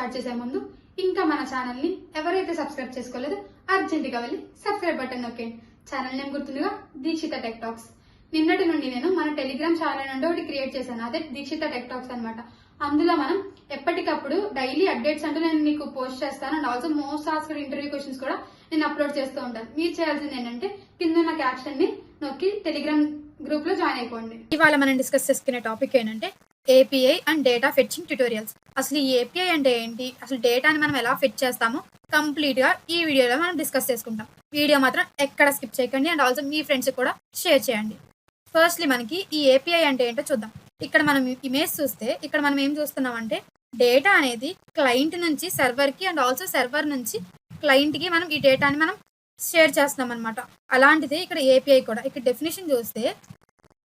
Start చేసే ముందు ఇంకా మన ఛానల్ ని ఎవరైతే సబ్స్క్రైబ్ చేసుకోలేదో అర్జెంట్ గా వెళ్ళి సబ్స్క్రైబ్ బటన్ నొక్కండి. ఛానల్ నేమ్ గుర్తుందిగా, దీక్షిత టెక్ టాక్స్. నిన్నటి నుండి నేను మన టెలిగ్రామ్ ఛానల్ నుండి ఒకటి క్రియేట్ చేశాను, అదే దీక్షిత టెక్ టాక్స్ అనమాట. అందులో మనం ఎప్పటికప్పుడు డైలీ అప్డేట్స్ అంటూ నేను మీకు పోస్ట్ చేస్తాను. And also most asked interview questions కూడా నేను అప్లోడ్ చేస్తూ ఉంటాను. మీరు చేయాల్సింది ఏంటంటే కింద ఉన్న క్యాప్షన్ ని నొక్కి టెలిగ్రామ్ గ్రూప్ లో జాయిన్ అయిపోండి. ఇవాళ మనం డిస్కస్ చేసుకునే టాపిక్ ఏంటంటే API and data fetching tutorials. అసలు ఈ ఏపీఐ అంటే ఏంటి, అసలు డేటాని మనం ఎలా ఫెచ్ చేస్తామో కంప్లీట్ గా ఈ వీడియోలో మనం డిస్కస్ చేసుకుంటాం. వీడియో మాత్రం ఎక్కడ స్కిప్ చేయకండి. అండ్ ఆల్సో మీ ఫ్రెండ్స్ కూడా షేర్ చేయండి. ఫస్ట్లీ మనకి ఈ ఏపీఐ అంటే ఏంటో చూద్దాం. ఇక్కడ మనం ఇమేజ్ చూస్తే ఇక్కడ మనం ఏం చూస్తున్నాం అంటే డేటా అనేది క్లయింట్ నుంచి సర్వర్ కి అండ్ ఆల్సో సర్వర్ నుంచి క్లయింట్ కి మనం ఈ డేటాని మనం షేర్ చేస్తున్నాం అనమాట. అలాంటిదే ఇక్కడ ఏపీఐ కూడా. ఇక్కడ డెఫినేషన్ చూస్తే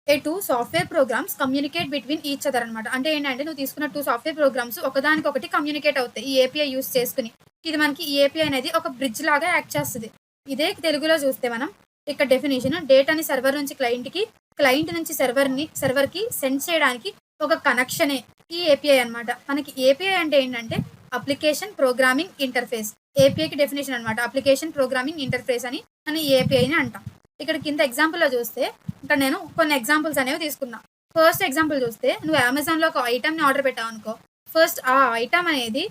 a two software programs communicate between each other అనమాట. అంటే ఏంటంటే నువ్వు తీసుకున్న టూ సాఫ్ట్వేర్ ప్రోగ్రామ్స్ ఒకదానికొకటి కమ్యూనికేట్ అవుతాయి ఈ ఏపీఐ యూస్ చేసుకుని. ఇది మనకి ఈ ఏపీఐ అనేది ఒక బ్రిడ్జ్ లాగా యాక్ట్ చేస్తుంది. ఇదే తెలుగులో చూస్తే మనం ఇక్కడ డెఫినేషన్ డేటాని సర్వర్ నుంచి క్లయింట్ కి, క్లయింట్ నుంచి సర్వర్ కి సెండ్ చేయడానికి ఒక కనెక్షనే ఈ ఏపీఐ అనమాట. మనకి ఏపీఐ అంటే ఏంటంటే అప్లికేషన్ ప్రోగ్రామింగ్ ఇంటర్ఫేస్. ఏపీఐకి డెఫినేషన్ అనమాట అప్లికేషన్ ప్రోగ్రామింగ్ ఇంటర్ఫేస్ అని మనం ఏపీఐని అంటాం. ఇక్కడ కింద ఎగ్జాంపుల్లో చూస్తే ఇక్కడ నేను కొన్ని ఎగ్జాంపుల్స్ అనేవి తీసుకున్నా. ఫస్ట్ ఎగ్జాంపుల్ చూస్తే నువ్వు అమెజాన్ లో ఒక ఐటమ్ ని ఆర్డర్ పెట్టావు అనుకో. ఫస్ట్ ఆ ఐటమ్ అనేది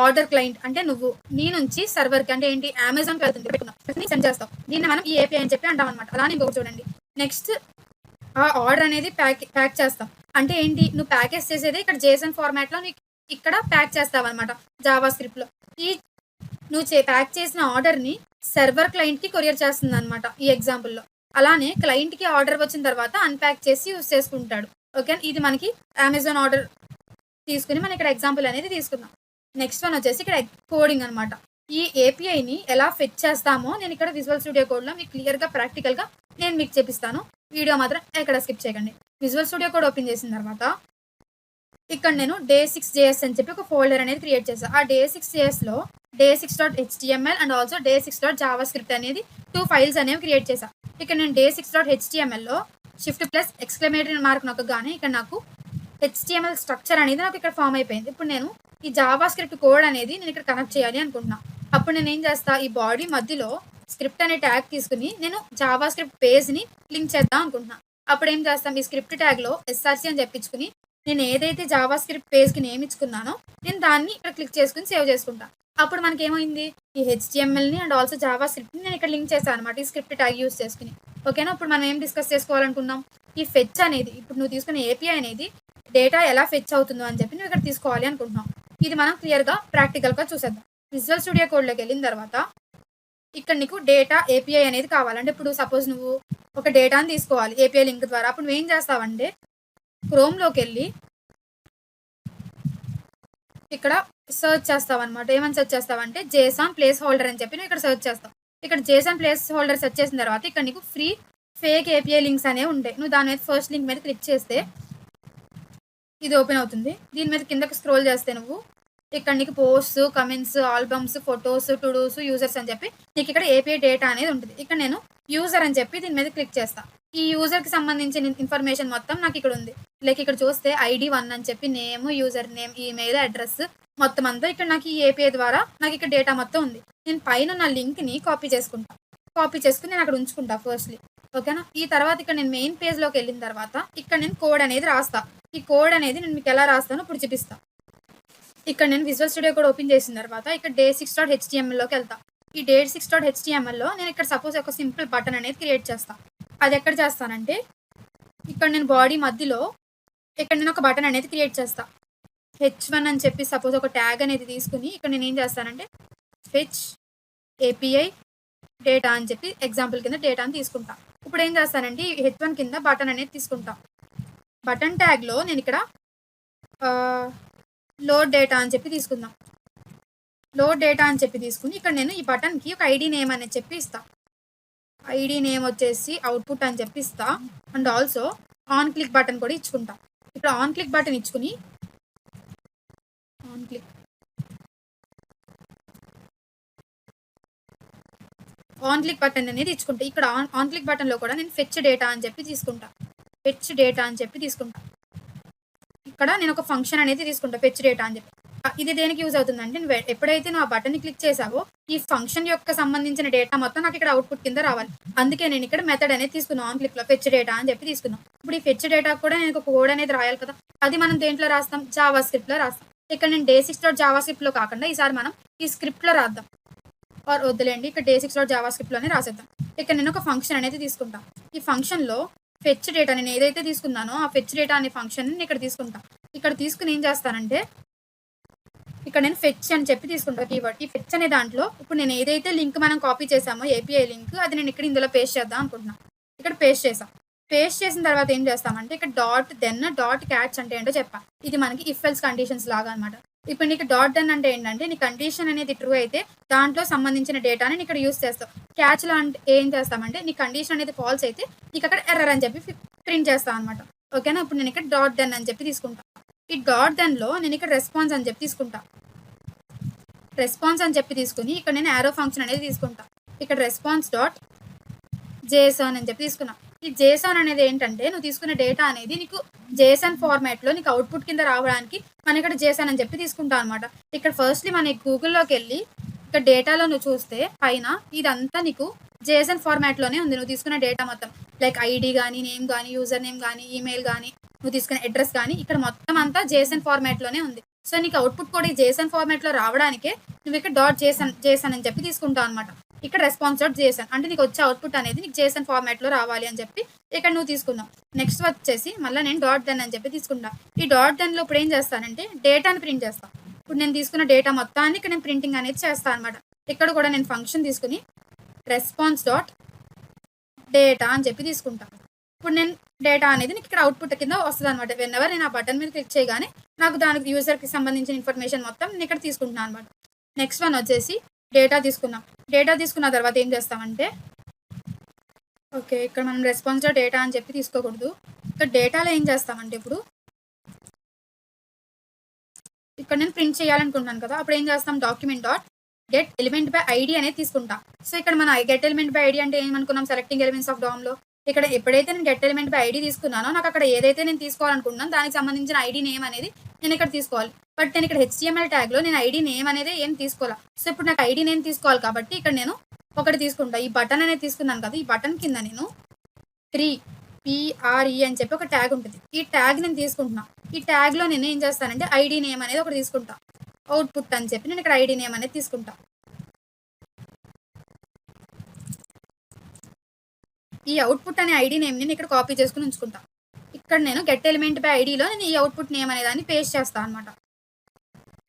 ఆర్డర్ క్లయింట్ అంటే నువ్వు నీ నుంచి సర్వర్ కి అంటే ఏంటి అమెజాన్ కి వెళ్తుంది, సెండ్ చేస్తావు. దీన్ని మనం ఈ ఏపీఐ అని చెప్పి అంటాం అనమాట. అలానే ఇంకొక చూడండి, నెక్స్ట్ ఆ ఆర్డర్ అనేది ప్యాక్ చేస్తాం. అంటే ఏంటి, నువ్వు ప్యాకేజ్ చేసేది ఇక్కడ జేసన్ ఫార్మాట్ లో నీకు ఇక్కడ ప్యాక్ చేస్తావు అనమాట జావా స్క్రిప్ట్ లో. ఈ నువ్వు ప్యాక్ చేసిన ఆర్డర్ ని సర్వర్ క్లయింట్ కి కొరియర్ చేస్తుంది అనమాట ఈ ఎగ్జాంపుల్లో. అలానే క్లయింట్ కి ఆర్డర్ వచ్చిన తర్వాత అన్ప్యాక్ చేసి యూస్ చేసుకుంటాడు. ఓకే, ఇది మనకి అమెజాన్ ఆర్డర్ తీసుకుని మనం ఇక్కడ ఎగ్జాంపుల్ అనేది తీసుకుందాం. నెక్స్ట్ వన్ వచ్చేసి ఇక్కడ కోడింగ్ అనమాట. ఈ ఏపీఐని ఎలా ఫెచ్ చేస్తామో నేను ఇక్కడ విజువల్ స్టూడియో కోడ్ లో మీకు క్లియర్ గా ప్రాక్టికల్ గా నేను మీకు చూపిస్తాను. వీడియో మాత్రం ఎక్కడ స్కిప్ చేయకండి. విజువల్ స్టూడియో కోడ్ ఓపెన్ చేసిన తర్వాత ఇక్కడ నేను day6.js అని చెప్పి ఒక ఫోల్డర్ అనేది క్రియేట్ చేశాను. ఆ day6.js లో day6.html అండ్ ఆల్సో day6.javascript అనేది 2 ఫైల్స్ అనేవి క్రియేట్ చేశాను. ఇక్కడ నేను day6.html లో !! నొక్కగానే ఇక్కడ నాకు HTML స్ట్రక్చర్ అనేది నాకు ఇక్కడ ఫామ్ అయిపోయింది. ఇప్పుడు నేను ఈ జావా స్క్రిప్ట్ కోడ్ అనేది నేను ఇక్కడ కనెక్ట్ చేయాలి అనుకుంటున్నా. అప్పుడు నేను ఏం చేస్తా, ఈ బాడీ మధ్యలో స్క్రిప్ట్ అనే ట్యాగ్ తీసుకుని నేను జావా స్క్రిప్ట్ పేజ్ ని లింక్ చేద్దాం అనుకుంటున్నా. అప్పుడు ఏం చేస్తాం, ఈ స్క్రిప్ట్ ట్యాగ్ లో SRC అని చెప్పించుకుని నేను ఏదైతే జావా స్క్రిప్ట్ పేజ్ కి నేమ్ ఇచ్చుకున్నానో నేను దాన్ని ఇక్కడ క్లిక్ చేసుకుని సేవ్ చేసుకుంటా. అప్పుడు మనకి ఏమైంది, ఈ HTML ని అండ్ ఆల్సో జావా స్క్రిప్ట్ ని నేను ఇక్కడ లింక్ చేశాను అనమాట ఈ స్క్రిప్ట్ ట్యాగ్ యూస్ చేసుకుని. ఓకేనా, ఇప్పుడు మనం ఏం డిస్కస్ చేసుకోవాలనుకున్నాం, ఈ ఫెచ్ అనేది ఇప్పుడు నువ్వు తీసుకునే ఏపీఐ అనేది డేటా ఎలా ఫెచ్ అవుతుందో అని చెప్పి నువ్వు ఇక్కడ తీసుకోవాలి అనుకుంటున్నాం. ఇది మనం క్లియర్ గా ప్రాక్టికల్ గా చూసేద్దాం. విజువల్ స్టూడియో కోడ్ లోకి వెళ్ళిన తర్వాత ఇక్కడ నీకు డేటా ఏపీఐ అనేది కావాలంటే ఇప్పుడు సపోజ్ నువ్వు ఒక డేటాని తీసుకోవాలి ఏపీఐ లింక్ ద్వారా. అప్పుడు నువ్వు ఏం చేస్తావంటే క్రోమ్ లోకి వెళ్ళి ఇక్కడ సర్చ్ చేస్తావు అనమాట. ఏమని సర్చ్ చేస్తావంటే జేసాన్ ప్లేస్ హోల్డర్ అని చెప్పి నువ్వు ఇక్కడ సర్చ్ చేస్తావు. ఇక్కడ జేసాన్ ప్లేస్ హోల్డర్ సెర్చ్ చేసిన తర్వాత ఇక్కడ నీకు ఫ్రీ ఫేక్ ఏపీఐ లింక్స్ అనేవి ఉంటాయి. నువ్వు దాని మీద ఫస్ట్ లింక్ మీద క్లిక్ చేస్తే ఇది ఓపెన్ అవుతుంది. దీని మీద కిందకి స్క్రోల్ చేస్తే నువ్వు ఇక్కడ నీకు post, comments, albums, photos, to-dos, users అని చెప్పి నీకు ఇక్కడ ఏపీఐ డేటా అనేది ఉంటుంది. ఇక్కడ నేను యూజర్ అని చెప్పి దీని మీద క్లిక్ చేస్తా. ఈ యూజర్ కి సంబంధించిన ఇన్ఫర్మేషన్ మొత్తం నాకు ఇక్కడ ఉంది. లైక్ ఇక్కడ చూస్తే ID1 అని చెప్పి name, user name, email address మొత్తం అంతా ఇక్కడ నాకు ఈ ఏపీఐ ద్వారా నాకు ఇక్కడ డేటా మొత్తం ఉంది. నేను పైన నా లింక్ ని కాపీ చేసుకుంటా. కాపీ చేసుకుని నేను అక్కడ ఉంచుకుంటా ఫస్ట్లీ. ఓకేనా, ఈ తర్వాత ఇక్కడ నేను మెయిన్ పేజ్ లోకి వెళ్ళిన తర్వాత ఇక్కడ నేను కోడ్ అనేది రాస్తా. ఈ కోడ్ అనేది నేను మీకు ఎలా రాస్తానో ఇప్పుడు చూపిస్తా. ఇక్కడ నేను విజువల్ స్టూడియో కోడ్ ఓపెన్ చేసిన తర్వాత ఇక్కడ day6.html లోకి వెళ్తా. ఈ day6.html లో నేను ఇక్కడ సపోజ్ ఒక సింపుల్ బటన్ అనేది క్రియేట్ చేస్తా. అది ఎక్కడ చేస్తానంటే ఇక్కడ నేను బాడీ మధ్యలో ఇక్కడ నేను ఒక బటన్ అనేది క్రియేట్ చేస్తా. H1 అని చెప్పి సపోజ్ ఒక ట్యాగ్ అనేది తీసుకుని ఇక్కడ నేను ఏం చేస్తానంటే ఫెచ్ ఏపీఐ డేటా అని చెప్పి ఎగ్జాంపుల్ కింద డేటాని తీసుకుంటా. ఇప్పుడు ఏం చేస్తానంటే ఈ H1 కింద బటన్ అనేది తీసుకుంటా. బటన్ ట్యాగ్ లో నేను ఇక్కడ లోడ్ డేటా అని చెప్పి తీసుకుందాం. లోడ్ డేటా అని చెప్పి తీసుకుని ఇక్కడ నేను ఈ బటన్ కి ఒక ఐడి నేమ్ అనేది చెప్పి ఇస్తా. ఐడి నేమ్ వచ్చేసి అవుట్పుట్ అని చెప్పి ఇస్తా. And also on click button కూడా ఇచ్చుకుంటా. ఇక్కడ ఆన్ క్లిక్ బటన్ ఇచ్చుకుని ఆన్ క్లిక్ బటన్ అనేది ఇచ్చుకుంటా. ఇక్కడ ఆన్ క్లిక్ బటన్ లో కూడా నేను ఫెచ్ డేటా అని చెప్పి తీసుకుంటా. ఇక్కడ నేను ఒక ఫంక్షన్ అనేది తీసుకుంటా ఫెచ్ డేటా అని చెప్పి. ఇది దేనికి యూజ్ అవుతుందంటే ఎప్పుడైతే నువ్వు ఆ బటన్ క్లిక్ చేసావో ఈ ఫంక్షన్ యొక్క సంబంధించిన డేటా మొత్తం నాకు ఇక్కడ అవుట్పుట్ కింద రావాలి. అందుకే నేను ఇక్కడ మెథడ్ అనేది తీసుకున్నాను ఆన్ క్లిక్ లో ఫెచ్ డేటా అని చెప్పి తీసుకున్నాం. ఇప్పుడు ఈ ఫెచ్ డేటా కూడా నేను ఒక కోడ్ అనేది రాయాలి కదా. అది మనం దేంట్లో రాస్తాం? జావా స్క్రిప్ట్ లో రాస్తాం. ఇక్కడ నేను డే6 డాట్ జావా స్క్రిప్ట్ లో కాకుండా ఈసారి మనం ఈ స్క్రిప్ట్ లో రాద్దాం. ఆర్ వద్దులేండి, ఇక్కడ డే6 డాట్ జావా స్క్రిప్ట్ లోనే రాసేద్దాం. ఇక్కడ నేను ఒక ఫంక్షన్ అనేది తీసుకుంటాను. ఈ ఫంక్షన్ లో ఫెచ్ డేటా నేను ఏదైతే తీసుకున్నానో ఆ ఫెచ్ డేటా అనే ఫంక్షన్ ఇక్కడ తీసుకుంటా. ఇక్కడ తీసుకుని ఏం చేస్తానంటే ఇక్కడ నేను ఫెచ్ అని చెప్పి తీసుకుంటాను కీవర్డ్. ఈ ఫెచ్ అనే దాంట్లో ఇప్పుడు నేను ఏదైతే లింక్ మనం కాపీ చేసామో ఏపీఐ లింక్, అది నేను ఇక్కడ ఇందులో పేస్ట్ చేద్దాం అనుకుంటున్నాను. ఇక్కడ పేస్ట్ చేసాం. పేస్ట్ చేసిన తర్వాత ఏం చేస్తామంటే ఇక్కడ డాట్ దెన్ డాట్ క్యాచ్ అంటే ఏంటో చెప్పా. ఇది మనకి ఇఫ్ ఎల్స్ కండిషన్స్ లాగా అనమాట. ఇప్పుడు నీకు డాట్ దెన్ అంటే ఏంటంటే నీ కండిషన్ అనేది ట్రూ అయితే దాంట్లో సంబంధించిన డేటాని ఇక్కడ యూస్ చేస్తావు. క్యాచ్ లో అంటే ఏం చేస్తామంటే నీ కండిషన్ అనేది ఫాల్స్ అయితే నీకు అక్కడ ఎర్రర్ అని చెప్పి ప్రింట్ చేస్తాం అనమాట. ఓకేనా. ఇప్పుడు నేను ఇక్కడ డాట్ దెన్ అని చెప్పి తీసుకుంటా. ఈ డాట్ దెన్ లో నేను ఇక్కడ రెస్పాన్స్ అని చెప్పి తీసుకుంటా. రెస్పాన్స్ అని చెప్పి తీసుకుని ఇక్కడ నేను యారో ఫంక్షన్ అనేది తీసుకుంటా. ఇక్కడ రెస్పాన్స్ డాట్ జేసన్ అని చెప్పి తీసుకున్నా. ఈ జేసన్ అనేది ఏంటంటే నువ్వు తీసుకున్న డేటా అనేది నీకు జేసన్ ఫార్మాట్ లో నీకు అవుట్పుట్ కింద రావడానికి మనం ఇక్కడ జేసన్ అని చెప్పి తీసుకుంటాం అనమాట. ఇక్కడ ఫస్ట్లీ మన గూగుల్లోకి వెళ్ళి ఇక్కడ డేటాలో నువ్వు చూస్తే పైన ఇదంతా నీకు జేసన్ ఫార్మాట్ లోనే ఉంది. నువ్వు తీసుకున్న డేటా మొత్తం లైక్ ఐడి కానీ, నేమ్ కానీ, యూజర్ నేమ్ కానీ, ఈమెయిల్ కానీ, నువ్వు తీసుకున్న అడ్రస్ కానీ ఇక్కడ మొత్తం అంతా జేసన్ ఫార్మాట్ లోనే ఉంది. సో నీకు అవుట్పుట్ కూడా ఈ జేసన్ ఫార్మాట్ లో రావడానికే నువ్వు ఇక్కడ డాట్ జేసన్ అని చెప్పి తీసుకుంటావు అనమాట. ఇక్కడ రెస్పాన్స్ డాట్ జేసన్ అంటే నీకు వచ్చే అవుట్పుట్ అనేది నీకు జేసన్ ఫార్మాట్ లో రావాలి అని చెప్పి ఇక్కడ నువ్వు తీసుకున్నావు. నెక్స్ట్ వచ్చేసి మళ్ళీ నేను డాట్ దెన్ అని చెప్పి తీసుకుంటా. ఈ డాట్ దెన్ లో ఇప్పుడు ఏం చేస్తానంటే డేటాని ప్రింట్ చేస్తాను. ఇప్పుడు నేను తీసుకున్న డేటా మొత్తాన్ని ఇక్కడ నేను ప్రింటింగ్ అనేది చేస్తాను అనమాట. ఇక్కడ కూడా నేను ఫంక్షన్ తీసుకుని రెస్పాన్స్ డాట్ డేటా అని చెప్పి తీసుకుంటాను. ఇప్పుడు నేను డేటా అనేది నీకు ఇక్కడ అవుట్పుట్ కింద వస్తుంది అనమాట. వెన్నెవర్ నేను ఆ బటన్ మీద క్లిక్ చేయగానే నాకు దానికి యూజర్కి సంబంధించిన ఇన్ఫర్మేషన్ మొత్తం నేను ఇక్కడ తీసుకుంటున్నాను అనమాట. నెక్స్ట్ వన్ వచ్చేసి డేటా తీసుకున్నాం. డేటా తీసుకున్న తర్వాత ఏం చేస్తామంటే ఓకే ఇక్కడ మనం రెస్పాన్స్ డాట్ డేటా అని చెప్పి తీసుకోకూడదు. ఇక్కడ డేటాలో ఏం చేస్తామంటే ఇప్పుడు ఇక్కడ నేను ప్రింట్ చేయాలనుకుంటున్నాను కదా. అప్పుడు ఏం చేస్తాం document dot get element by ID అనేది తీసుకుంటా. సో ఇక్కడ మన గెట్ ఎలిమెంట్ బై ఐడి అంటే ఏమనుకున్నాం? సెలెక్టింగ్ ఎలిమెంట్స్ ఆఫ్ డౌమ్ లో ఇక్కడ ఎప్పుడైతే నేను గెట్ ఎలిమెంట్ బై ఐడి తీసుకున్నానో నాకు అక్కడ ఏదైతే నేను తీసుకోవాలనుకుంటున్నాను దానికి సంబంధించిన ఐడి నేమ్ అనేది నేను ఇక్కడ తీసుకోవాలి. బట్ నేను ఇక్కడ HTML ట్యాగ్ లో నేను ఐడి నేమ్ అనేది ఏం తీసుకోవాలి. సో ఇప్పుడు నాకు ఐడి నేమ్ తీసుకోవాలి కాబట్టి ఇక్కడ నేను ఒకటి తీసుకుంటా. ఈ బటన్ అనేది తీసుకున్నాను కదా, ఈ బటన్ కింద నేను 3PRE అని చెప్పి ఒక ట్యాగ్ ఉంటుంది. ఈ ట్యాగ్ నేను తీసుకుంటున్నా. ఈ ట్యాగ్ లో నేను ఏం చేస్తానంటే ఐడి నేమ్ అనేది ఒకటి తీసుకుంటా. అవుట్పుట్ అని చెప్పి నేను ఇక్కడ ఐడి నేమ్ అనేది తీసుకుంటా. ఈ అవుట్పుట్ అనే ఐడి నేమ్ నేను ఇక్కడ కాపీ చేసుకుని ఉంచుకుంటా. ఇక్కడ నేను గెట్ ఎలిమెంట్ బై ఐడిలో నేను ఈ అవుట్పుట్ నేమ్ అనే దాన్ని పేస్ట్ చేస్తాను అనమాట.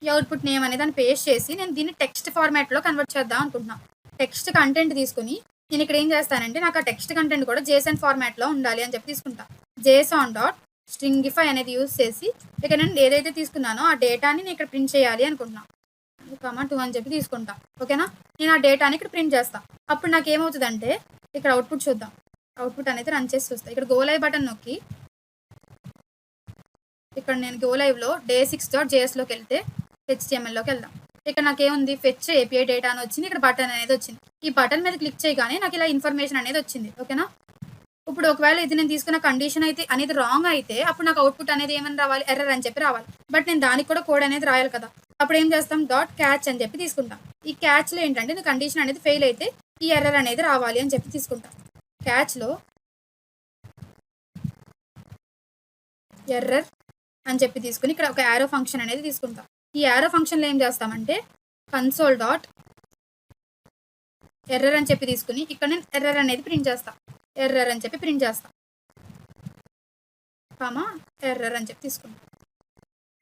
ఈ అవుట్పుట్ నేమ్ అనే దాన్ని పేస్ట్ చేసి నేను దీన్ని టెక్స్ట్ ఫార్మాట్ లో కన్వర్ట్ చేద్దాం అనుకుంటున్నాను. టెక్స్ట్ కంటెంట్ తీసుకుని నేను ఇక్కడ ఏం చేస్తానంటే నాకు ఆ టెక్స్ట్ కంటెంట్ కూడా జేసన్ ఫార్మాట్ లో ఉండాలి అని చెప్పి తీసుకుంటా. జేసాన్ డాట్ స్ట్రింగిఫై అనేది యూజ్ చేసి ఇక్కడ నేను ఏదైతే తీసుకున్నానో ఆ డేటాని నేను ఇక్కడ ప్రింట్ చేయాలి అనుకుంటున్నాను. 2 అని చెప్పి తీసుకుంటా. ఓకేనా. నేను ఆ డేటాని ఇక్కడ ప్రింట్ చేస్తా. అప్పుడు నాకు ఏమవుతుందంటే ఇక్కడ అవుట్పుట్ చూద్దాం. అవుట్పుట్ అనేది రన్ చేసి చూస్తా. ఇక్కడ గో లైవ్ బటన్ నొక్కి ఇక్కడ నేను గో లైవ్ లో day6.js లోకి వెళ్తే HTML లోకి వెళ్దాం. ఇక్కడ నాకేముంది ఫెచ్ ఏపీఐ డేటా అని వచ్చింది. ఇక్కడ బటన్ అనేది వచ్చింది. ఈ బటన్ మీద క్లిక్ చేయగానే నాకు ఇలా ఇన్ఫర్మేషన్ అనేది వచ్చింది. ఓకేనా. ఇప్పుడు ఒకవేళ ఇది నేను తీసుకున్న కండిషన్ అయితే అనేది రాంగ్ అయితే అప్పుడు నాకు అవుట్పుట్ అనేది ఏమని రావాలి? ఎర్రర్ అని చెప్పి రావాలి. బట్ నేను దానికి కూడా కోడ్ అనేది రాయాలి కదా. అప్పుడు ఏం చేస్తాం? డాట్ క్యాచ్ అని చెప్పి తీసుకుంటాం. ఈ క్యాచ్ లో ఏంటంటే నీ కండిషన్ అనేది ఫెయిల్ అయితే ఈ ఎర్రర్ అనేది రావాలి అని చెప్పి తీసుకుంటాం. క్యాచ్ లో ఎర్రర్ అని చెప్పి తీసుకుని ఇక్కడ ఒక యారో ఫంక్షన్ అనేది తీసుకుంటాం. ఈ యారో ఫంక్షన్ లో ఏం చేస్తామంటే కన్సోల్ డాట్ ఎర్రర్ అని చెప్పి తీసుకుని ఇక్కడ నేను ఎర్రర్ అనేది ప్రింట్ చేస్తా. ఎర్రర్ అని చెప్పి ప్రింట్ చేస్తా. ఎర్రర్ అని చెప్పి తీసుకుంటాం.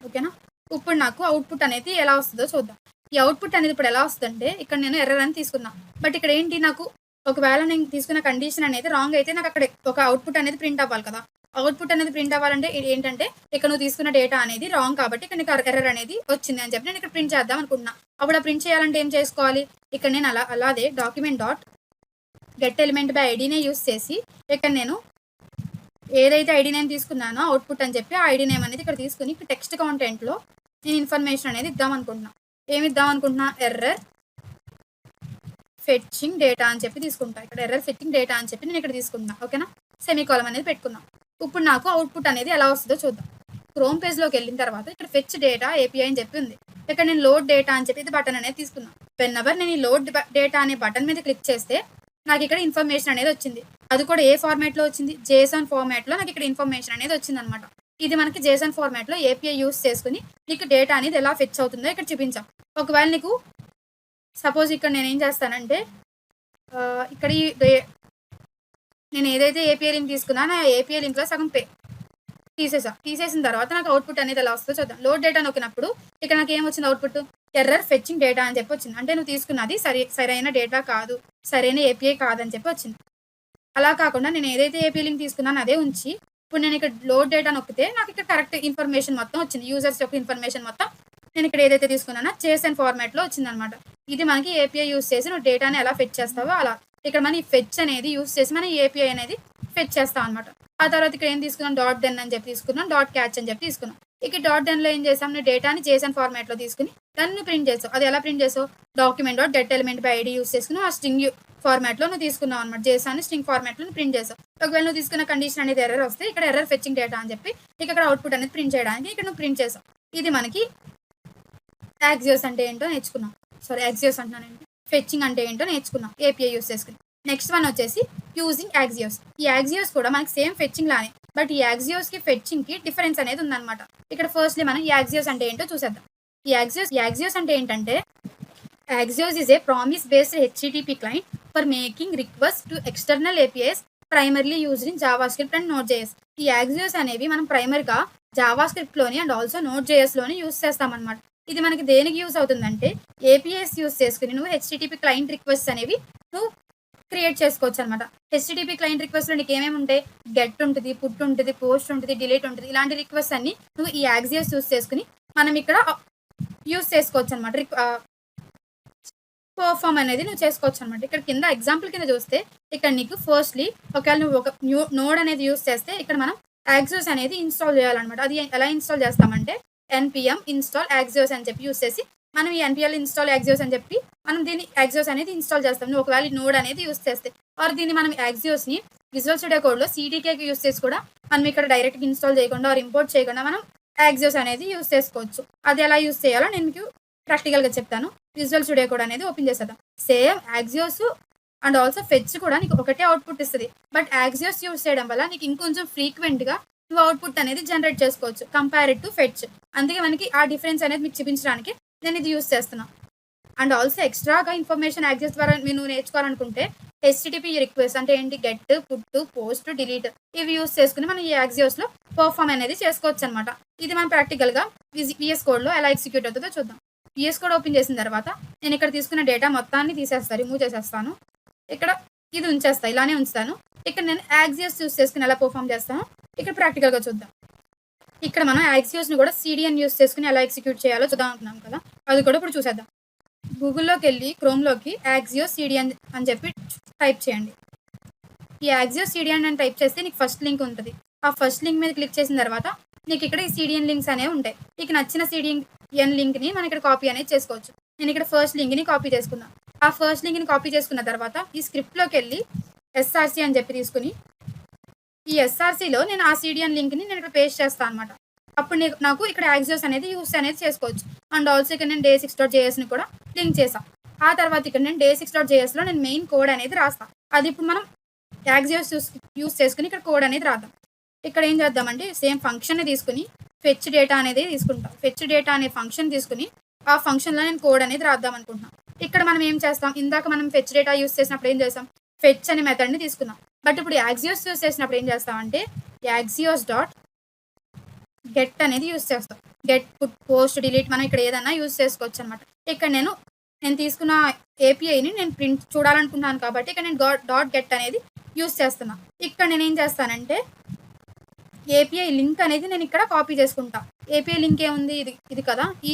ఓకేనా. ఇప్పుడు నాకు అవుట్పుట్ అనేది ఎలా వస్తుందో చూద్దాం. ఈ అవుట్పుట్ అనేది ఇప్పుడు ఎలా వస్తుందంటే ఇక్కడ నేను ఎర్రర్ అని తీసుకున్నా. బట్ ఇక్కడ ఏంటి నాకు ఒకవేళ నేను తీసుకున్న కండిషన్ అనేది రాంగ్ అయితే నాకు అక్కడ ఒక అవుట్పుట్ అనేది ప్రింట్ అవ్వాలి కదా. అవుట్పుట్ అనేది ప్రింట్ అవ్వాలంటే ఏంటంటే ఇక్కడ నువ్వు తీసుకున్న డేటా అనేది రాంగ్ కాబట్టి ఇక్కడ నీకు ఎర్రర్ అనేది వచ్చింది అని చెప్పి నేను ఇక్కడ ప్రింట్ చేద్దాం అనుకుంటున్నా. అప్పుడు ఆ ప్రింట్ చేయాలంటే ఏం చేసుకోవాలి? ఇక్కడ నేను అలాగే document dot get element by ఐడినే యూస్ చేసి ఇక్కడ నేను ఏదైతే ఐడి నేమ్ తీసుకున్నానో అవుట్పుట్ అని చెప్పి ఆ ఐడి నేమ్ అనేది ఇక్కడ తీసుకుని ఇక్కడ టెక్స్ట్ కాంటెంట్ లో నేను ఇన్ఫర్మేషన్ అనేది ఇద్దాం అనుకుంటున్నా. ఏమి ఇద్దాం అనుకుంటున్నా? ఎర్రర్ ఫెచ్చింగ్ డేటా అని చెప్పి తీసుకుంటా. ఇక్కడ ఎర్రర్ ఫెచ్చింగ్ డేటా అని చెప్పి నేను ఇక్కడ తీసుకుంటున్నా. ఓకేనా. సెమీకోలం అనేది పెట్టుకున్నాం. ఇప్పుడు నాకు అవుట్పుట్ అనేది ఎలా వస్తుందో చూద్దాం. క్రోమ్ పేజ్లోకి వెళ్ళిన తర్వాత ఇక్కడ ఫెచ్ డేటా ఏపీఐ అని చెప్పి ఉంది. ఇక్కడ నేను లోడ్ డేటా అని చెప్పి ఇది బటన్ అనేది తీసుకున్నాను. వెన్నెవర్ నేను ఈ లోడ్ డేటా అనే బటన్ మీద క్లిక్ చేస్తే నాకు ఇక్కడ ఇన్ఫర్మేషన్ అనేది వచ్చింది. అది కూడా ఏ ఫార్మాట్లో వచ్చింది, జేసన్ ఫార్మాట్లో నాకు ఇక్కడ ఇన్ఫర్మేషన్ అనేది వచ్చింది అనమాట. ఇది మనకి జేసన్ ఫార్మాట్లో ఏపీఐ యూస్ చేసుకుని నీకు డేటా అనేది ఎలా ఫెచ్ అవుతుందో ఇక్కడ చూపించాం. ఒకవేళ నీకు సపోజ్ ఇక్కడ నేను ఏం చేస్తానంటే ఇక్కడ నేను ఏదైతే ఏపీఐ లింక్ తీసుకున్నానో ఆ ఏపీఐ లింక్లో సగం తీసేసిన తర్వాత నాకు అవుట్పుట్ అనేది ఎలా వస్తుందో చూద్దాం. లోడ్ డేటా నొక్కినప్పుడు ఇక్కడ నాకు ఏం వచ్చింది అవుట్పుట్, ఎర్రర్ ఫెచ్చింగ్ డేటా అని చెప్పి వచ్చింది. అంటే నువ్వు తీసుకున్నది సరైన డేటా కాదు, సరైన ఏపీఐ కాదని చెప్పి వచ్చింది. అలా కాకుండా నేను ఏదైతే ఏపీఐ లింక్ తీసుకున్నానో అదే ఉంచి ఇప్పుడు నేను ఇక్కడ లోడ్ డేటా నొక్కితే నాకు ఇక్కడ కరెక్ట్ ఇన్ఫర్మేషన్ మొత్తం వచ్చింది. యూజర్స్ యొక్క ఇన్ఫర్మేషన్ మొత్తం నేను ఇక్కడ ఏదైతే తీసుకున్నానో జేసన్ ఫార్మాట్లో వచ్చింది అనమాట. ఇది మనకి ఏపీఐ యూస్ చేసి నువ్వు డేటాని ఎలా ఫెచ్ చేస్తావో అలా ఇక్కడ మనం ఈ ఫెచ్ అనేది యూస్ చేసి మనం ఏపీఐ అనేది ఫెచ్ చేస్తాం అనమాట. ఆ తర్వాత ఇక్కడ ఏం తీసుకున్నాం, డాట్ డెన్ అని చెప్పి తీసుకున్నాం, డాట్ క్యాచ్ అని చెప్పి తీసుకున్నాం. ఇక్కడ డాట్ డెన్లో ఏం చేసాం, నువ్వు డేటాని జేసన్ ఫార్మాట్లో తీసుకుని దాన్ని ప్రింట్ చేసావు. అది ఎలా ప్రింట్ చేసావు, document dot get element by ID use చేసుకుని ఆ స్ట్రింగ్ ఫార్మాట్లో నువ్వు తీసుకున్నావు అనమాట. జేసాన్ని స్ట్రింగ్ ఫార్మాట్లో ప్రింట్ చేసావు. ఒకవేళ నువ్వు తీసుకున్న కండిషన్ అనేది ఎర్రర్ వస్తే ఇక్కడ ఎర్రర్ ఫెచ్చింగ్ డేటా అని చెప్పి ఇక్కడ అవుట్పుట్ అనేది ప్రింట్ చేయడానికి ఇక్కడ నువ్వు ప్రింట్ చేసావు. ఇది మనకి యాక్సియోస్ అంటే ఏంటో నేర్చుకున్నాం. యాక్సియోస్ అంటున్నానండి, ఫెచ్చింగ్ అంటే ఏంటో నేర్చుకున్నాం ఏపీఐ యూస్ చేసుకుని. నెక్స్ట్ వన్ వచ్చేసి యూజింగ్ యాక్సియోస్. ఈ యాక్సియోస్ కూడా మనకి సేమ్ ఫెచ్చింగ్ లానే, బట్ ఈ యాక్సియోస్కి ఫెచ్చింగ్కి డిఫరెన్స్ అనేది ఉందన్నమాట. ఇక్కడ ఫస్ట్లీ మనం యాక్సియోస్ అంటే ఏంటో చూసేద్దాం. ఈ యాక్సియోస్ అంటే ఏంటంటే, Axios is a promise based HTTP client for making request to external APIs primarily used in JavaScript and Node JS. ఈ యాక్సియోస్ అనేవి మనం ప్రైమర్గా జావా స్క్రిప్ట్లోని అండ్ ఆల్సో నోట్ జేఎస్లోని యూస్ చేస్తామన్నమాట. ఇది మనకి దేనికి యూస్ అవుతుందంటే, ఏపీఐస్ యూస్ చేసుకుని నువ్వు హెచ్టిటిపి క్లయింట్ రిక్వెస్ట్ అనేవి నువ్వు క్రియేట్ చేసుకోవచ్చు అనమాట. హెచ్టిటిపి క్లయింట్ రిక్వెస్ట్లో నీకు ఏమేమి ఉంటాయి, గెట్ ఉంటుంది, పుట్ ఉంటుంది, పోస్ట్ ఉంటుంది, డిలీట్ ఉంటుంది. ఇలాంటి రిక్వెస్ట్ అన్ని నువ్వు ఈ యాక్సియోస్ యూస్ చేసుకుని మనం ఇక్కడ యూస్ చేసుకోవచ్చు అనమాట. పర్ఫామ్ అనేది నువ్వు చేసుకోవచ్చు అనమాట. ఇక్కడ కింద ఎగ్జాంపుల్ కింద చూస్తే ఇక్కడ నీకు ఫస్ట్లీ ఒకవేళ నువ్వు ఒక నోడ్ అనేది యూస్ చేస్తే ఇక్కడ మనం యాక్సియోస్ అనేది ఇన్స్టాల్ చేయాలన్నమాట. అది ఎలా ఇన్స్టాల్ చేస్తామంటే npm ఇన్స్టాల్ యాక్సియోస్ అని చెప్పి యూస్ చేసి మనం ఈ npm ఇన్స్టాల్ యాక్సియోస్ అని చెప్పి మనం దీన్ని యాక్సియోస్ అనేది ఇన్స్టాల్ చేస్తాం. నువ్వు ఒకవేళ నోడ్ అనేది యూస్ చేస్తే ఆర్ దీన్ని మనం యాక్సియోస్ని విజువల్ స్టూడియో కోడ్లో CDKకి యూస్ చేసి కూడా మనం ఇక్కడ డైరెక్ట్గా ఇన్స్టాల్ చేయకుండా ఆర్ ఇంపోర్ట్ చేయకుండా మనం యాక్సియోస్ అనేది యూస్ చేసుకోవచ్చు. అది ఎలా యూస్ చేయాలో నేను మీకు ప్రాక్టికల్గా చెప్తాను. విజువల్ స్టూడియో కోడ్ అనేది ఓపెన్ చేసేద్దాం. సేమ్ యాక్సియోస్ అండ్ ఆల్సో ఫెచ్ కూడా నీకు ఒకటే అవుట్పుట్ ఇస్తుంది, బట్ యాక్సియోస్ యూస్ చేయడం వల్ల నీకు ఇంకొంచెం ఫ్రీక్వెంట్గా నువ్వు అవుట్పుట్ అనేది జనరేట్ చేసుకోవచ్చు కంపేర్డ్ టు ఫెచ్. అందుకే మనకి ఆ డిఫరెన్స్ అనేది మీకు చూపించడానికి నేను ఇది యూస్ చేస్తున్నాను. అండ్ ఆల్సో ఎక్స్ట్రాగా ఇన్ఫర్మేషన్ యాక్సియోస్ ద్వారా నువ్వు నేర్చుకోవాలనుకుంటే హెచ్టిటిపి రిక్వెస్ట్ అంటే ఏంటి, గెట్, పుట్, పోస్ట్, డిలీట్ ఇవి యూస్ చేసుకుని మనం ఈ యాక్సియోస్లో పర్ఫామ్ అనేది చేసుకోవచ్చు అనమాట. ఇది మనం ప్రాక్టికల్గా VS కోడ్లో ఎలా ఎగ్జిక్యూట్ అవుతుందో చూద్దాం. VS కోడ్ ఓపెన్ చేసిన తర్వాత నేను ఇక్కడ తీసుకున్న డేటా మొత్తాన్ని రిమూవ్ చేసేస్తాను. ఇక్కడ ఇది ఉంచేస్తాను, ఇలానే ఉంచుతాను. ఇక్కడ నేను యాక్సియోస్ యూస్ చేసుకుని ఎలా పర్ఫామ్ చేస్తాను ఇక్కడ ప్రాక్టికల్గా చూద్దాం. ఇక్కడ మనం యాక్సియోస్ని కూడా CDN యూస్ చేసుకుని ఎలా ఎగ్జిక్యూట్ చేయాలో చూద్దాం అనుకున్నాం కదా, అది కూడా ఇప్పుడు చూసేద్దాం. గూగుల్లోకి వెళ్ళి క్రోమ్లోకి యాక్సియోస్ CDN అని చెప్పి టైప్ చేయండి. ఈ యాక్సియోస్ CDN అని టైప్ చేస్తే నీకు ఫస్ట్ లింక్ ఉంటుంది. ఆ ఫస్ట్ లింక్ మీద క్లిక్ చేసిన తర్వాత నీకు ఇక్కడ ఈ CDN లింక్స్ అనేవి ఉంటాయి. నీకు నచ్చిన CDN లింక్ని మనం ఇక్కడ కాపీ అనేది చేసుకోవచ్చు. నేను ఇక్కడ ఫస్ట్ లింక్ని కాపీ చేసుకున్నాను. ఆ ఫస్ట్ లింక్ని కాపీ చేసుకున్న తర్వాత ఈ స్క్రిప్ట్లోకి వెళ్ళి SRC అని చెప్పి తీసుకుని ఈ SRCలో నేను ఆ CDN లింక్ని నేను ఇక్కడ పేస్ట్ చేస్తాను అనమాట. అప్పుడు నాకు ఇక్కడ యాక్సియోస్ అనేది యూస్ అనేది చేసుకోవచ్చు. అండ్ ఆల్సో ఇక్కడ నేను day6.jsని కూడా లింక్ చేసాను. ఆ తర్వాత ఇక్కడ నేను day6.jsలో నేను మెయిన్ కోడ్ అనేది రాస్తాను. అది ఇప్పుడు మనం యాక్సియోస్ యూస్ చేసుకుని ఇక్కడ కోడ్ అనేది రాద్దాం. ఇక్కడ ఏం చేద్దామంటే సేమ్ ఫంక్షన్ని తీసుకుని ఫెచ్ డేటా అనేది తీసుకుంటాం. ఫెచ్ డేటా అనే ఫంక్షన్ తీసుకుని ఆ ఫంక్షన్లో నేను కోడ్ అనేది రాద్దాం అనుకుంటున్నాను. ఇక్కడ మనం ఏం చేస్తాం, ఇందాక మనం ఫెచ్ డేటా యూస్ చేసినప్పుడు ఏం చేస్తాం, ఫెచ్ అనే మెథడ్ని తీసుకున్నాం. బట్ ఇప్పుడు యాక్సియోస్ యూస్ చేసినప్పుడు ఏం చేస్తామంటే యాక్సియోస్ డాట్ గెట్ అనేది యూస్ చేస్తాం. గెట్, పుట్, పోస్ట్, డిలీట్ మనం ఇక్కడ ఏదైనా యూస్ చేసుకోవచ్చు అనమాట. ఇక్కడ నేను తీసుకున్న ఏపీఐని నేను ప్రింట్ చూడాలనుకుంటున్నాను కాబట్టి ఇక్కడ నేను డాట్ గెట్ అనేది యూస్ చేస్తున్నాను. ఇక్కడ నేను ఏం చేస్తానంటే ఏపీఐ లింక్ అనేది నేను ఇక్కడ కాపీ చేసుకుంటా. ఏపీఐ లింక్ ఏముంది, ఇది కదా, ఈ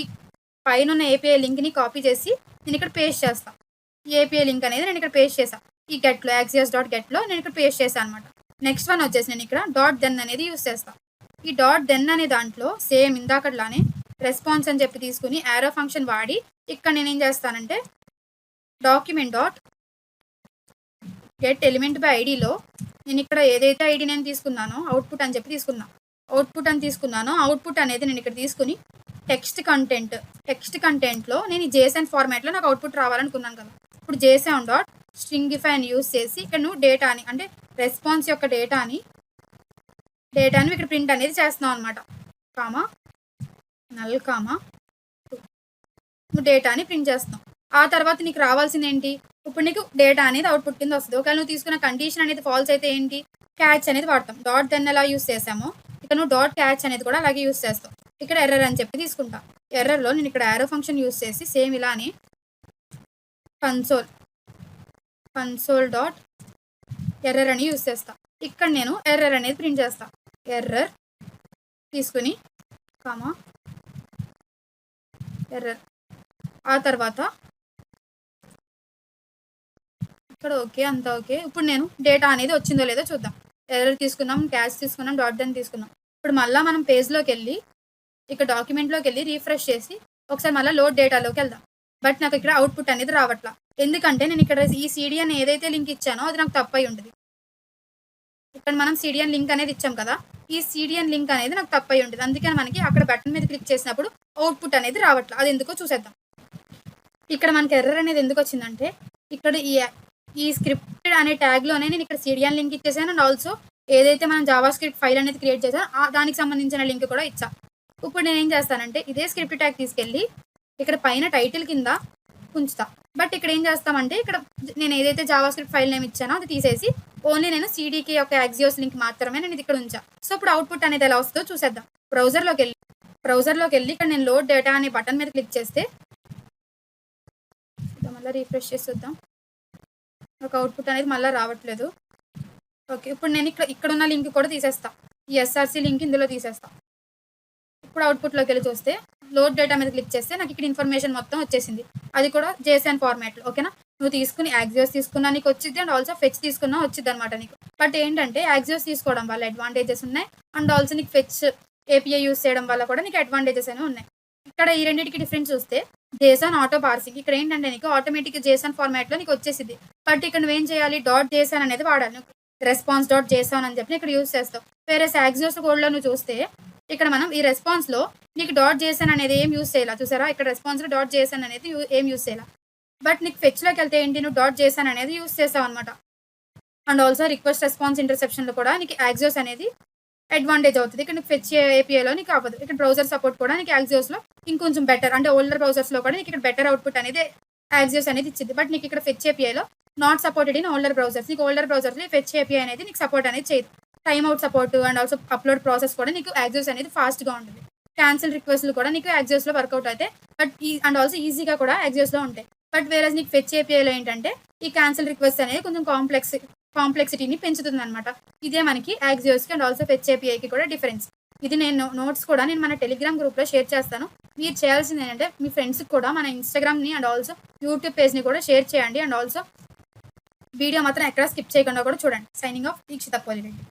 పైన ఉన్న ఏపీఐ లింక్ని కాపీ చేసి నేను ఇక్కడ పేస్ట్ చేస్తాను. ఏపీఐ లింక్ అనేది నేను ఇక్కడ పేస్ట్ చేశాను. ఈ గెట్లో యాక్సియోస్ డాట్ గెట్లో నేను ఇక్కడ పేస్ట్ చేశాను అనమాట. నెక్స్ట్ వన్ వచ్చేసి నేను ఇక్కడ డాట్ దెన్ అనేది యూస్ చేస్తాను. ఈ డాట్ దెన్ అనే దాంట్లో సేమ్ ఇందాకట్లానే రెస్పాన్స్ అని చెప్పి తీసుకుని యారో ఫంక్షన్ వాడి ఇక్కడ నేను ఏం చేస్తానంటే document dot get element by ఐడిలో నేను ఇక్కడ ఏదైతే ఐడి నేను తీసుకున్నానో అవుట్పుట్ అని చెప్పి తీసుకున్నాను. అవుట్పుట్ అని తీసుకున్నానో అవుట్పుట్ అనేది నేను ఇక్కడ తీసుకుని టెక్స్ట్ కంటెంట్లో నేను ఈ జేసన్ ఫార్మాట్లో నాకు అవుట్పుట్ రావాలనుకున్నాను కదా. ఇప్పుడు జేసన్ డాట్ స్ట్రింగిఫై అని యూస్ చేసి ఇక్కడ నువ్వు డేటాని అంటే రెస్పాన్స్ యొక్క డేటాని ఇక్కడ ప్రింట్ అనేది చేస్తున్నావు అనమాట. కామా నల్ కామా నువ్వు డేటాని ప్రింట్ చేస్తావు. ఆ తర్వాత నీకు రావాల్సింది ఏంటి, ఇప్పుడు నీకు డేటా అనేది అవుట్పుట్ కింద వస్తుంది. ఒకవేళ నువ్వు తీసుకున్న కండిషన్ అనేది ఫాల్స్ అయితే ఏంటి, క్యాచ్ అనేది వాడతాం. డాట్ దెన్ ఎలా యూస్ చేసామో ఇక్కడ నువ్వు డాట్ క్యాచ్ అనేది కూడా అలాగే యూస్ చేస్తావు. ఇక్కడ ఎర్రర్ అని చెప్పి తీసుకుంటా. ఎర్రర్లో నేను ఇక్కడ యారో ఫంక్షన్ యూస్ చేసి సేమ్ ఇలానే కన్సోల్ డాట్ ఎర్రర్ అని యూస్ చేస్తా. ఇక్కడ నేను ఎర్రర్ అనేది ప్రింట్ చేస్తా. ఎర్రర్ తీసుకుని కామా ఎర్రర్. ఆ తర్వాత ఇక్కడ ఓకే, అంతా ఓకే. ఇప్పుడు నేను డేటా అనేది వచ్చిందో లేదో చూద్దాం. ఎర్రర్ తీసుకున్నాం, క్యాచ్ తీసుకున్నాం, డాట్ దెన్ తీసుకున్నాం. ఇప్పుడు మళ్ళీ మనం పేజ్లోకి వెళ్ళి ఇక్కడ డాక్యుమెంట్లోకి వెళ్ళి రీఫ్రెష్ చేసి ఒకసారి మళ్ళీ లోడ్ డేటాలోకి వెళ్దాం. బట్ నాకు ఇక్కడ అవుట్పుట్ అనేది రావట్లా. ఎందుకంటే నేను ఇక్కడ ఈ సిడిఎన్ ఏదైతే లింక్ ఇచ్చానో అది నాకు తప్పై ఉంటుంది. ఇక్కడ మనం సిడిఎన్ లింక్ అనేది ఇచ్చాం కదా, ఈ సిడిఎన్ లింక్ అనేది నాకు తప్పై ఉంటుంది. అందుకని మనకి అక్కడ బటన్ మీద క్లిక్ చేసినప్పుడు అవుట్పుట్ అనేది రావట్లా. అది ఎందుకో చూసేద్దాం. ఇక్కడ మనకి ఎర్రర్ అనేది ఎందుకు వచ్చిందంటే ఇక్కడ ఈ స్క్రిప్ట్ అనే ట్యాగ్లోనే నేను ఇక్కడ సిడిఎన్ లింక్ ఇచ్చేసాను అండ్ ఆల్సో ఏదైతే మనం జావా స్క్రిప్ట్ ఫైల్ అనేది క్రియేట్ చేసానో దానికి సంబంధించిన లింక్ కూడా ఇచ్చా. ఇప్పుడు నేను ఏం చేస్తానంటే ఇదే స్క్రిప్ట్ ట్యాగ్ తీసుకెళ్ళి ఇక్కడ పైన టైటిల్ కింద ఉంచుతా. బట్ ఇక్కడ ఏం చేస్తామంటే ఇక్కడ నేను ఏదైతే జావా స్క్రిప్ట్ ఫైల్ నేమ్ ఇచ్చానో అది తీసేసి ఓన్లీ నేను సిడికి యొక్క యాక్సియోస్ లింక్ మాత్రమే నేను ఇది ఇక్కడ ఉంచా. సో ఇప్పుడు అవుట్పుట్ అనేది ఎలా వస్తుందో చూసేద్దాం. బ్రౌజర్లోకి వెళ్ళి ఇక్కడ నేను లోడ్ డేటా అనే బటన్ మీద క్లిక్ చేస్తే మళ్ళీ రీఫ్రెష్ చేసి చూద్దాం. ఒక అవుట్పుట్ అనేది మళ్ళీ రావట్లేదు. ఓకే, ఇప్పుడు నేను ఇక్కడ ఉన్న లింక్ కూడా తీసేస్తా. ఈ ఎస్ఆర్సి లింక్ ఇందులో తీసేస్తా. ఇప్పుడు అవుట్పుట్లోకి వెళ్ళి చూస్తే లోడ్ డేటా మీద క్లిక్ చేస్తే నాకు ఇక్కడ ఇన్ఫర్మేషన్ మొత్తం వచ్చేసింది. అది కూడా జేసన్ ఫార్మాట్లో. ఓకేనా, నువ్వు తీసుకుని యాక్సియోస్ తీసుకున్నా నీకు వచ్చింది అండ్ ఆల్సో ఫెచ్ తీసుకున్నా వచ్చింది అనమాట నీకు. బట్ ఏంటంటే యాక్సియోస్ తీసుకోవడం వల్ల అడ్వాంటేజెస్ ఉన్నాయి అండ్ ఆల్సో నీకు ఫెచ్ ఏపీఐ యూస్ చేయడం వల్ల కూడా నీకు అడ్వాంటేజెస్ అనేవి ఉన్నాయి. ఇక్కడ ఈ రెండింటికి డిఫరెన్స్ చూస్తే జేసన్ ఆటో పార్సింగ్ ఇక్కడ ఏంటంటే నీకు ఆటోమేటిక్ జేసన్ ఫార్మాట్లో నీకు వచ్చేసింది. బట్ ఇక్కడ నువ్వేం చేయాలి, డాట్ జేసన్ అనేది వాడాలి. రెస్పాన్స్ డాట్ జేసన్ అని చెప్పి ఇక్కడ యూస్ చేస్తావు. వేరే యాక్సియోస్ కోడ్లో నువ్వు చూస్తే ఇక్కడ మనం ఈ రెస్పాన్స్లో నీకు డాట్ జేసన్ అనేది ఏం యూస్ చేయాలి చూసారా, ఇక్కడ రెస్పాన్స్లో డాట్ జేసన్ అనేది ఏం యూస్ చేయాలి. బట్ నీకు ఫెచ్లోకి వెళ్తే ఏంటి, నువ్వు డాట్ జేసన్ అనేది యూస్ చేస్తావు అనమాట. అండ్ ఆల్సో రిక్వెస్ట్ రెస్పాన్స్ ఇంటర్సెప్షన్లో కూడా నీకు యాక్సియోస్ అనేది అడ్వాంటేజ్ అవుతుంది. ఇక్కడ నీకు ఫెచ్ ఏపీఐలో నీకు అవ్వదు. ఇక్కడ బ్రౌజర్ సపోర్ట్ కూడా నీకు యాక్సియోస్లో ఇంకొంచెం బెటర్, అంటే ఓల్డర్ బ్రౌజర్స్లో కూడా నీకు ఇక్కడ బెటర్ అవుట్పుట్ అనేది యాక్సియోస్ అనేది ఇచ్చింది. బట్ నీకు ఇక్కడ ఫెచ్ ఏపీఐలో not supported in older browsers. నీకు ఓల్డర్ బ్రౌజర్స్లో ఫెచ్ ఏపీఐ అనేది నీకు సపోర్ట్ అనేది చేయదు. Time out support and also upload process కూడా నీకు యాక్సియోస్ అనేది ఫాస్ట్గా ఉంటుంది. క్యాన్సిల్ రిక్వెస్ట్లు కూడా నీకు యాక్సియోస్లో వర్కౌట్ అవుతాయి. బట్ అండ్ ఆల్సో ఈజీగా కూడా యాక్సియోస్లో ఉంటాయి. బట్ వేరే నీకు ఫెచ్ ఏపీఐలో ఏంటంటే ఈ క్యాన్సిల్ రిక్వెస్ట్ అనేది కొంచెం కాంప్లెక్సిటీని పెంచుతుంది అనమాట. ఇదే మనకి యాక్సియోస్కి అండ్ ఆల్సో ఫెచ్ ఏపీఐకి కూడా డిఫరెన్స్. ఇది నేను నోట్స్ కూడా నేను మన టెలిగ్రామ్ గ్రూప్లో షేర్ చేస్తాను. మీరు చేయాల్సింది ఏంటంటే మీ ఫ్రెండ్స్కి కూడా మన ఇన్స్టాగ్రామ్ని అండ్ ఆల్సో యూట్యూబ్ పేజ్ని కూడా షేర్ చేయండి. అండ్ ఆల్సో వీడియో మాత్రం ఎక్కడ స్కిప్ చేయకుండా కూడా చూడండి. Signing off Dikshita Polireddy.